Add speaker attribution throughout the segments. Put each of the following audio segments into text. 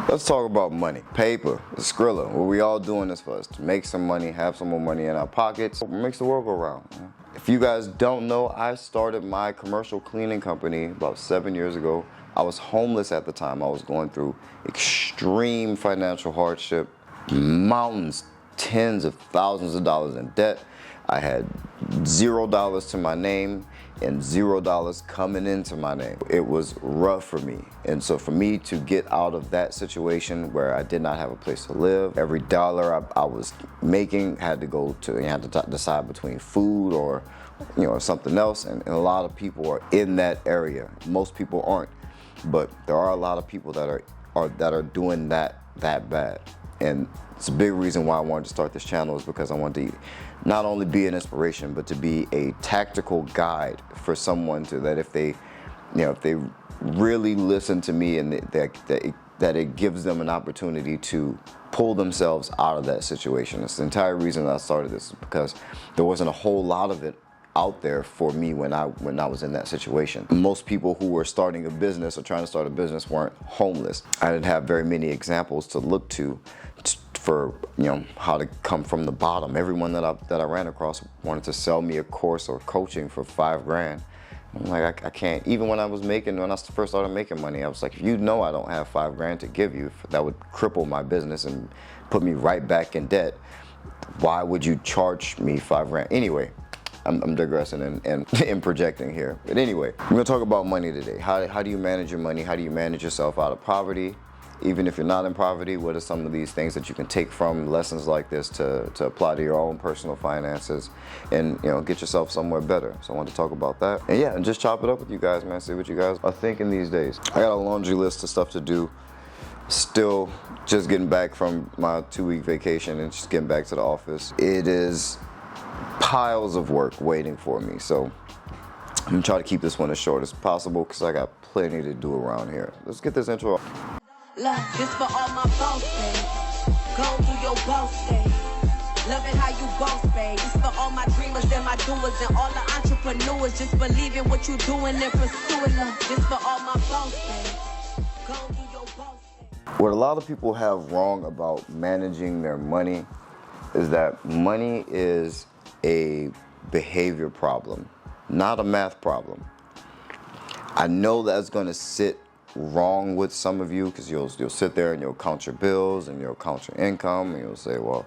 Speaker 1: Let's talk about money. Paper, Skrilla. What we all doing this for us to make some money, have some more money in our pockets. What makes the world go round. If you guys don't know, I started my commercial cleaning company about 7 years ago. I was homeless at the time. I was going through extreme financial hardship, mountains, tens of thousands of dollars in debt. I had $0 to my name and $0 coming into my name. It was rough for me. And so for me to get out of that situation where I did not have a place to live, every dollar I was making had to go to, you had to decide between food or, or something else. And a lot of people are in that area. Most people aren't, but there are a lot of people that are doing that bad. And it's a big reason why I wanted to start this channel, is because I wanted to not only be an inspiration, but to be a tactical guide for someone that if they really listen to me and that it gives them an opportunity to pull themselves out of that situation. It's the entire reason that I started this, because there wasn't a whole lot of it out there for me when I was in that situation. Most people who were starting a business or trying to start a business weren't homeless. I didn't have very many examples to look to for how to come from the bottom. Everyone that I ran across wanted to sell me a course or coaching for $5,000. I'm like, I can't. Even when I first started making money, I was like, if I don't have $5,000 to give you, that would cripple my business and put me right back in debt. Why would you charge me $5,000? Anyway, I'm digressing and projecting here. But anyway, we're gonna talk about money today. How do you manage your money? How do you manage yourself out of poverty? Even if you're not in poverty, what are some of these things that you can take from lessons like this to apply to your own personal finances and get yourself somewhere better? So I want to talk about that. And just chop it up with you guys, man. See what you guys are thinking these days. I got a laundry list of stuff to do. Still just getting back from my 2-week vacation and just getting back to the office. It is piles of work waiting for me. So I'm gonna try to keep this one as short as possible because I got plenty to do around here. Let's get this intro.
Speaker 2: Look, this for all my boss days. Go do your boss days. Loving how you boss, babe. This for all my dreamers and my doers and all the entrepreneurs. Just believe in what you're doing and pursuing them. This for all my boss days. Go do your boss days.
Speaker 1: What a lot of people have wrong about managing their money is that money is a behavior problem, not a math problem. I know that's going to sit wrong with some of you, because you'll sit there and you'll count your bills and you'll count your income and you'll say, well,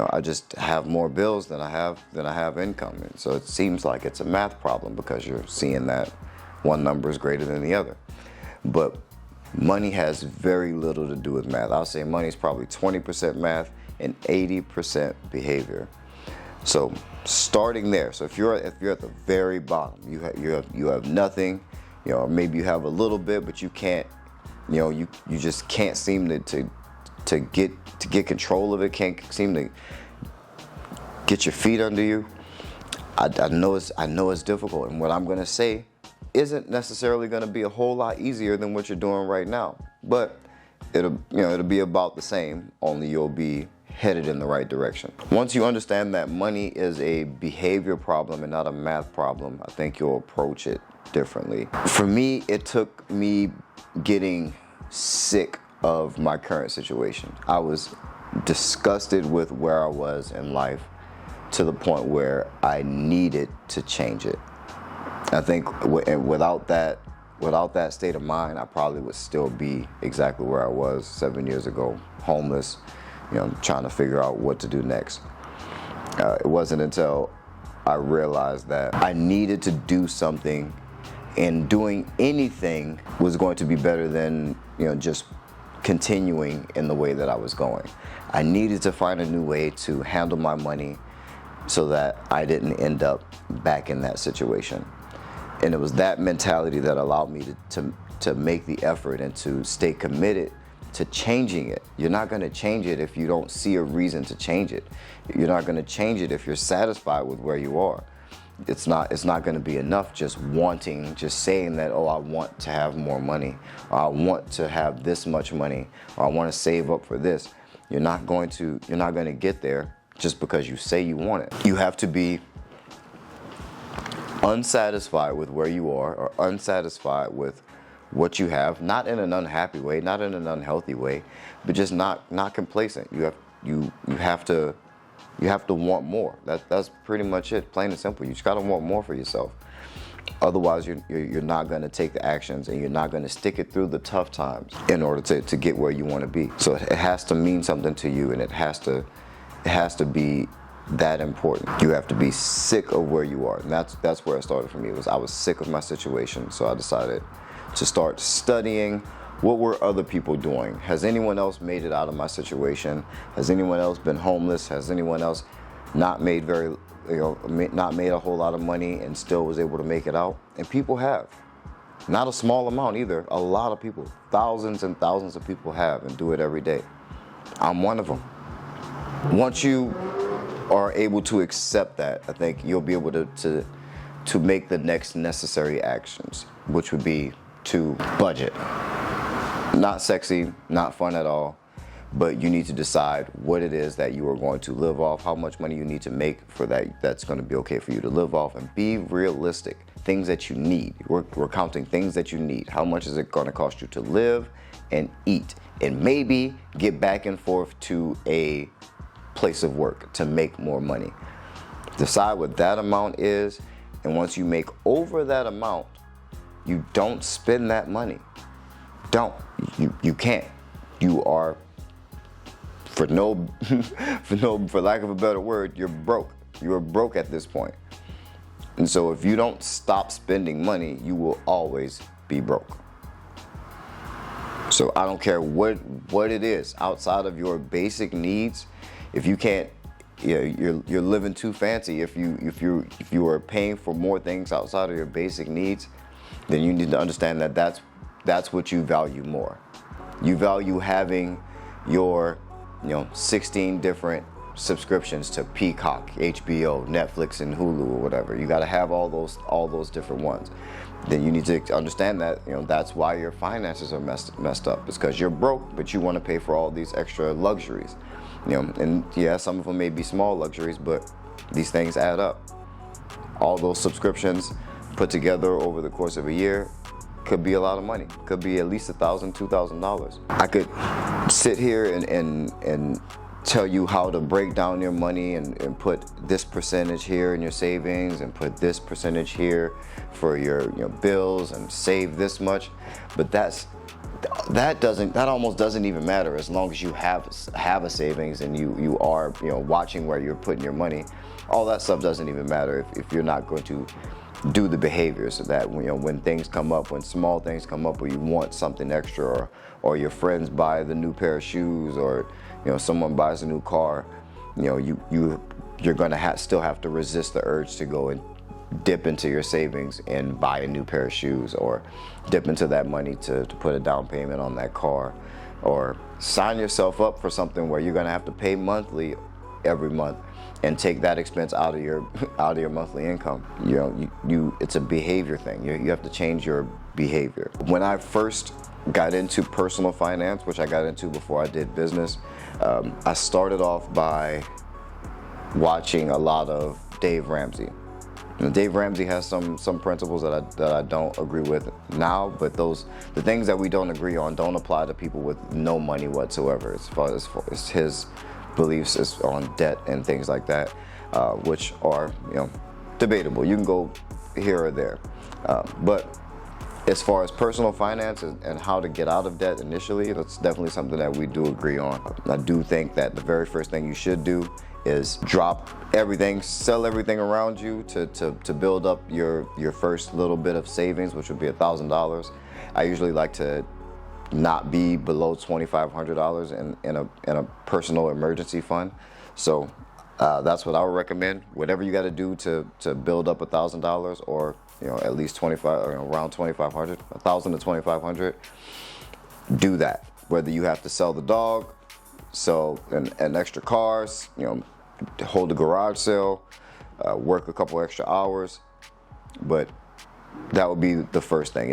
Speaker 1: I just have more bills than I have income. And so it seems like it's a math problem because you're seeing that one number is greater than the other. But money has very little to do with math. I'll say money is probably 20% math and 80% behavior. So starting there. So if you're at the very bottom, you have nothing. Maybe you have a little bit, but you can't, you just can't seem to get control of it, can't seem to get your feet under you. I know it's difficult, and what I'm gonna say isn't necessarily gonna be a whole lot easier than what you're doing right now. But it'll be about the same, only you'll be headed in the right direction. Once you understand that money is a behavior problem and not a math problem, I think you'll approach it differently. For me, it took me getting sick of my current situation. I was disgusted with where I was in life to the point where I needed to change it. I think without that state of mind, I probably would still be exactly where I was 7 years ago, homeless, trying to figure out what to do next. It wasn't until I realized that I needed to do something, and doing anything was going to be better than just continuing in the way that I was going. I needed to find a new way to handle my money so that I didn't end up back in that situation. And it was that mentality that allowed me to make the effort and to stay committed to changing it. You're not going to change it if you don't see a reason to change it. You're not going to change it if you're satisfied with where you are. It's not going to be enough just saying that, oh, I want to have more money, or I want to have this much money, or I want to save up for this. You're not going to get there just because you say you want it. You have to be unsatisfied with where you are, or unsatisfied with what you have, not in an unhappy way, not in an unhealthy way, but just not complacent. You have to want more. That's pretty much it, plain and simple. You just gotta want more for yourself. Otherwise, you're not gonna take the actions, and you're not gonna stick it through the tough times in order to get where you want to be. So it has to mean something to you, and it has to be that important. You have to be sick of where you are, and that's where it started for me. I was sick of my situation, so I decided to start studying what were other people doing. Has anyone else made it out of my situation? Has anyone else been homeless? Has anyone else not made not made a whole lot of money and still was able to make it out? And people have. Not a small amount either. A lot of people, thousands and thousands of people have, and do it every day. I'm one of them. Once you are able to accept that, I think you'll be able to make the next necessary actions, which would be to budget. Not sexy, not fun at all, but you need to decide what it is that you are going to live off, how much money you need to make for that's going to be okay for you to live off, and be realistic. Things that you need. We're counting things that you need. How much is it going to cost you to live and eat, and maybe get back and forth to a place of work to make more money. Decide what that amount is, and once you make over that amount, you don't spend that money. You can't. You are, for lack of a better word, you're broke. You're broke at this point. And so if you don't stop spending money, you will always be broke. So I don't care what it is outside of your basic needs. If you can't, you're living too fancy. If you are paying for more things outside of your basic needs, then you need to understand that that's what you value more. You value having your 16 different subscriptions to Peacock, HBO, Netflix, and Hulu, or whatever. You got to have all those different ones. Then you need to understand that that's why your finances are messed up. It's because you're broke, but you want to pay for all these extra luxuries. And yeah, some of them may be small luxuries, but these things add up. All those subscriptions put together over the course of a year could be a lot of money. Could be at least $1,000, $2,000. I could sit here and tell you how to break down your money and put this percentage here in your savings and put this percentage here for your bills and save this much, but that almost doesn't even matter as long as you have a savings and you are watching where you're putting your money. All that stuff doesn't even matter if you're not going to do the behavior, so that when things come up, when small things come up where you want something extra, or your friends buy the new pair of shoes, or someone buys a new car, you're gonna still have to resist the urge to go and dip into your savings and buy a new pair of shoes, or dip into that money to put a down payment on that car, or sign yourself up for something where you're gonna have to pay monthly every month and take that expense out of your monthly income. It's a behavior thing. You have to change your behavior. When I first got into personal finance, which I got into before I did business, I started off by watching a lot of Dave Ramsey. Dave Ramsey has some principles that I don't agree with now, but the things that we don't agree on don't apply to people with no money whatsoever. As far as his beliefs is on debt and things like that, which are debatable. You can go here or there, but as far as personal finance and how to get out of debt initially, that's definitely something that we do agree on. I do think that the very first thing you should do is drop everything, sell everything around you to build up your first little bit of savings, which would be $1,000. I usually like to not be below $2,500 in a personal emergency fund. So that's what I would recommend. Whatever you got to do to build up $1,000, or at least around 2,500, 1,000 to 2,500. Do that. Whether you have to sell the dog, sell an extra car, hold a garage sale, work a couple extra hours, but that would be the first thing.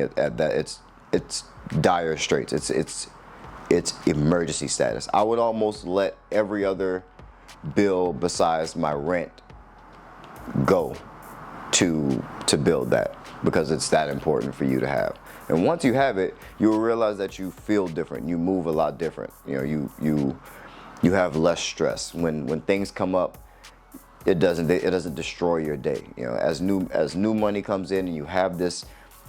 Speaker 1: It's dire straits. It's emergency status. I would almost let every other bill besides my rent go to build that, because it's that important for you to have. And once you have it, you'll realize that you feel different. You move a lot different. You know, you have less stress when things come up. It doesn't destroy your day. You know, as new money comes in and you have this,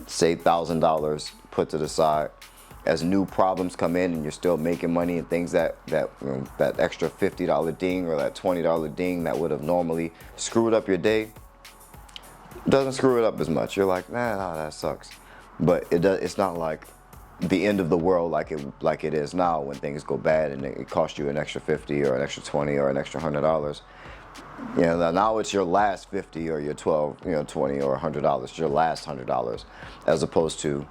Speaker 1: say, $1,000 put to the side, as new problems come in and you're still making money, and things that extra $50 ding or that $20 ding that would have normally screwed up your day doesn't screw it up as much. You're like, nah, that sucks. But it's not like the end of the world like it is now when things go bad and it costs you an extra 50 or an extra 20 or an extra $100. You know, now it's your last 50 or your 12, 20 or $100. It's your last $100, as opposed to,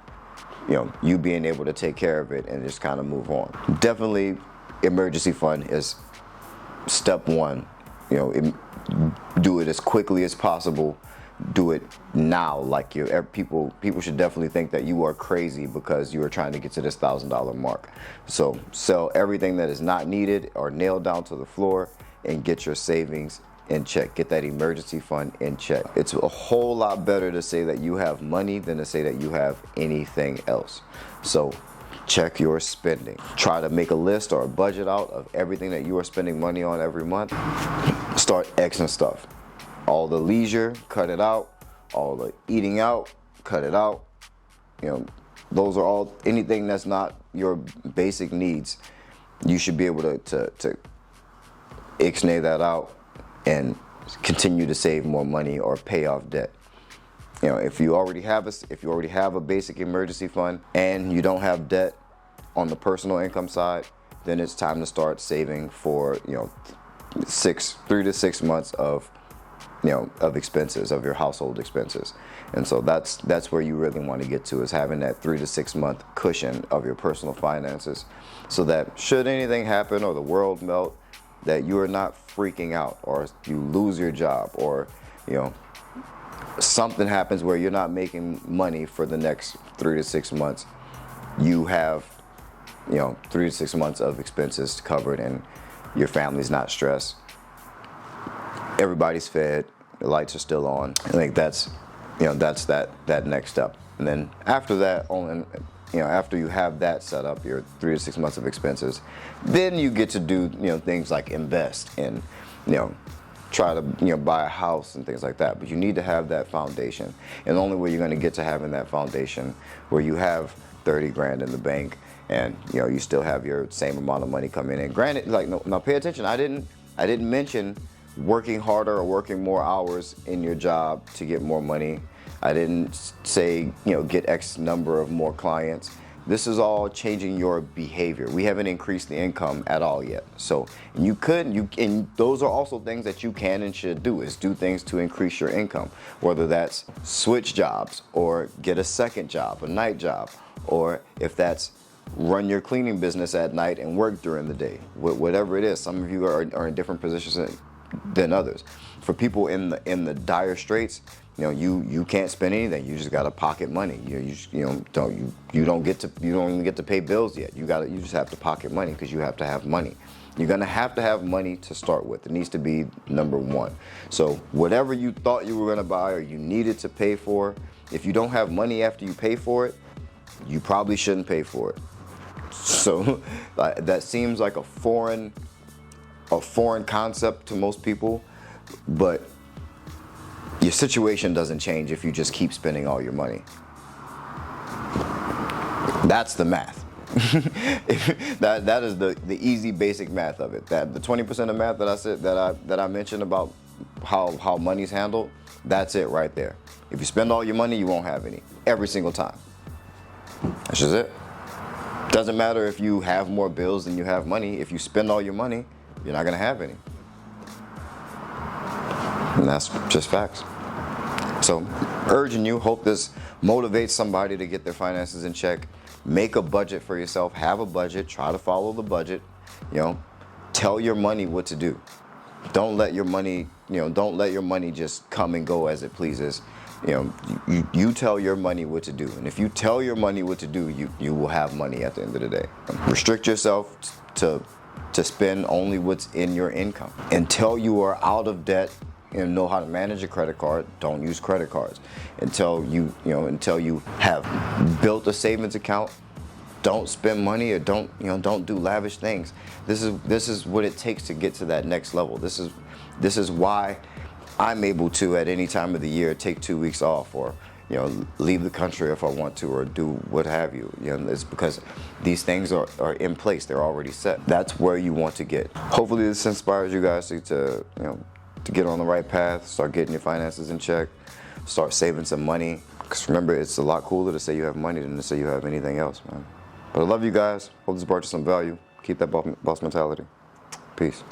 Speaker 1: you being able to take care of it and just kind of move on. Definitely, emergency fund is step one. Do it as quickly as possible. Do it now. Like people should definitely think that you are crazy because you are trying to get to this $1,000 mark. So sell everything that is not needed or nailed down to the floor and get your savings in check. Get that emergency fund in check. It's a whole lot better to say that you have money than to say that you have anything else. So check your spending. Try to make a list or a budget out of everything that you are spending money on every month. Start Xing stuff. All the leisure, cut it out. All the eating out, cut it out. Those are all, anything that's not your basic needs, you should be able to ixnay that out and continue to save more money or pay off debt. If you already have a basic emergency fund and you don't have debt on the personal income side, then it's time to start saving for 3 to 6 months of expenses, of your household expenses. And so that's where you really want to get to, is having that 3 to 6 month cushion of your personal finances, so that should anything happen or the world melt, that you are not freaking out, or you lose your job, or something happens where you're not making money for the next 3 to 6 months. You have 3 to 6 months of expenses covered, and your family's not stressed. Everybody's fed, the lights are still on. I think that's that next step. And then after that, after you have that set up, your 3 to 6 months of expenses, then you get to do things like invest and try to buy a house and things like that. But you need to have that foundation, and the only way you're going to get to having that foundation where you have 30 grand in the bank and you still have your same amount of money coming in. Granted, now pay attention. I didn't mention working harder or working more hours in your job to get more money. I didn't say, get X number of more clients. This is all changing your behavior. We haven't increased the income at all yet. So and those are also things that you can and should do, is do things to increase your income, whether that's switch jobs or get a second job, a night job, or if that's run your cleaning business at night and work during the day. Whatever it is, some of you are in different positions than others. For people in the dire straits, you can't spend anything. You just gotta pocket money. You don't even get to pay bills yet. You just have to pocket money, because you have to have money. You're gonna have to have money to start with. It needs to be number one. So whatever you thought you were gonna buy or you needed to pay for, if you don't have money after you pay for it, you probably shouldn't pay for it. So that seems like a foreign concept to most people, but your situation doesn't change if you just keep spending all your money. That's the math. that is the easy basic math of it. That the 20% of math that I said that I mentioned about how money's handled, that's it right there. If you spend all your money, you won't have any every single time. That's just it. Doesn't matter if you have more bills than you have money. If you spend all your money, you're not gonna have any. And that's just facts. So, urging you, hope this motivates somebody to get their finances in check. Make a budget for yourself. Have a budget. Try to follow the budget. Tell your money what to do. Don't let your money, just come and go as it pleases. You tell your money what to do. And if you tell your money what to do, you will have money at the end of the day. Restrict yourself to spend only what's in your income. Until you are out of debt, know how to manage a credit card, don't use credit cards. Until you have built a savings account, don't spend money, or don't do lavish things. This is what it takes to get to that next level. This is why I'm able to, at any time of the year, take 2 weeks off, or leave the country if I want to, or do what have you. It's because these things are in place. They're already set. That's where you want to get. Hopefully this inspires you guys to get on the right path, start getting your finances in check, start saving some money. Because remember, it's a lot cooler to say you have money than to say you have anything else, man. But I love you guys. Hope this brought you some value. Keep that boss mentality. Peace.